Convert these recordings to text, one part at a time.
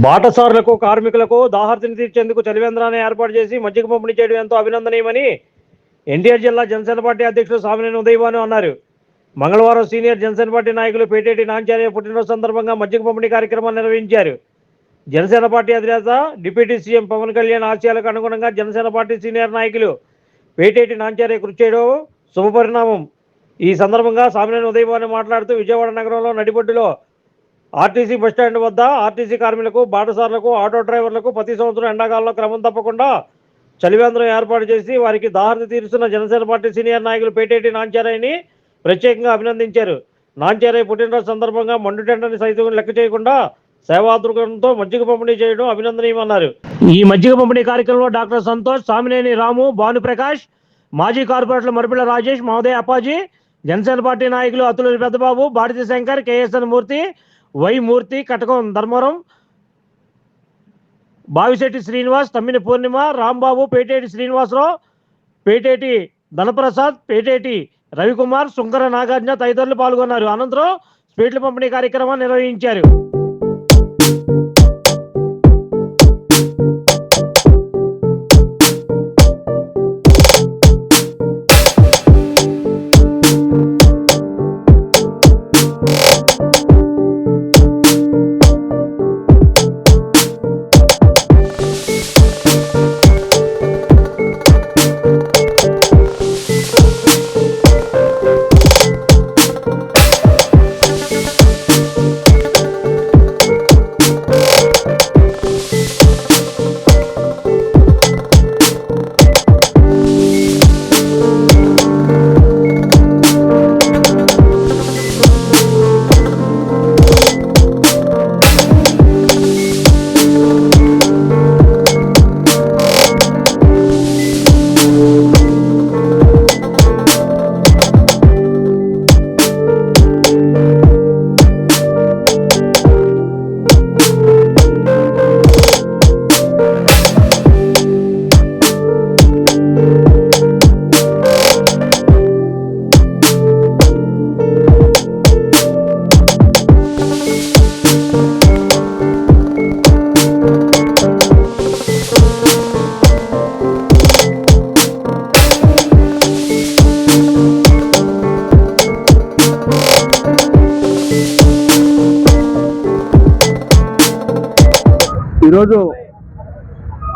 బాటసారులకు కార్మికులకు దాహార్తిని తీర్చేందుకు చలివేంద్రాన్ని ఏర్పాటు చేసి మజ్జిగ పంపిణీ చేయడం ఎంతో అభినందనీయమని ఎన్టీఆర్ జిల్లా జనసేన పార్టీ అధ్యక్షుడు సామినేని ఉదయభాను అన్నారు. మంగళవారం సీనియర్ జనసేన పార్టీ నాయకులు పేటేటి నాంచార్య పుట్టినరోజు సందర్భంగా మజ్జిగ పంపిణీ కార్యక్రమాన్ని నిర్వహించారు. జనసేన పార్టీ అధినేత డిప్యూటీ సీఎం పవన్ కళ్యాణ్ ఆశయాలకు అనుగుణంగా జనసేన పార్టీ సీనియర్ నాయకులు పేటేటి నాంచార్య కృషి చేయడం శుభపరిణామం. ఈ సందర్భంగా సామినేని ఉదయభాను మాట్లాడుతూ విజయవాడ నగరంలో నడిబొడ్డులో ఆర్టీసీ బస్టాండ్ వద్ద ఆర్టీసీ కార్మికులకు, బాటసారులకు, ఆటో డ్రైవర్లకు ప్రతి సంవత్సరం ఎండాకాలంలో క్రమం తప్పకుండా చలివేంద్రం ఏర్పాటు చేసి వారికి దాహార్తి తీరుస్తున్న జనసేన పార్టీ సీనియర్ నాయకులు పేటేటి నాంచారయ్యని ప్రత్యేకంగా అభినందించారు. నాంచారయ్య పుట్టినరోజు సందర్భంగా మండుటెండని సైతం లెక్క చేయకుండా సేవాదృగంతో మజ్జిగ పంపిణీ చేయడం అభినందనీయమన్నారు. ఈ మజ్జిగ పంపిణీ కార్యక్రమంలో డాక్టర్ సంతోష్, సామినేని రాము, భానుప్రకాష్, మాజీ కార్పొరేటర్లు మరిపిల్ల రాజేష్, మహోదయ అప్పాజీ, జనసేన పార్టీ నాయకులు అతులూరి పెద్దబాబు, భారతీ శంకర్, కేఎస్ఎన్ మూర్తి, వై మూర్తి, కటకం ధర్మవరం, బావిశెట్టి శ్రీనివాస్, తమ్మిని పూర్ణిమ, రాంబాబు, పేటేటి శ్రీనివాసరావు, పేటేటి ధనప్రసాద్, పేటేటి రవికుమార్, శుంకర నాగార్జున తదితరులు పాల్గొన్నారు. అనంతరం స్వీట్ల పంపిణీ కార్యక్రమాన్ని నిర్వహించారు. ఈరోజు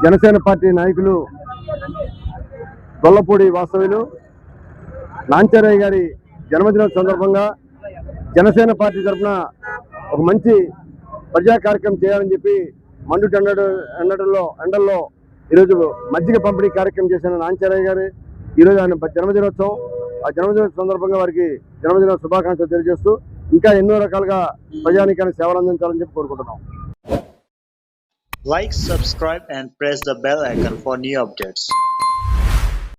జనసేన పార్టీ నాయకులు గొల్లపూడి వాస్తవ్యులు నాంచారయ్య గారి జన్మదినం సందర్భంగా జనసేన పార్టీ తరఫున ఒక మంచి ప్రజా కార్యక్రమం చేయాలని చెప్పి ఎండల్లో ఈరోజు మజ్జిగ పంపిణీ కార్యక్రమం చేసిన నాంచారయ్య గారు ఈరోజు ఆయన జన్మదినోత్సవం. ఆ జన్మదినోత్సవం సందర్భంగా వారికి జన్మదిన శుభాకాంక్షలు తెలియజేస్తూ ఇంకా ఎన్నో రకాలుగా ప్రజానీకానికి సేవలు అందించాలని చెప్పి కోరుకుంటున్నాం. Like, subscribe and press the bell icon for new updates.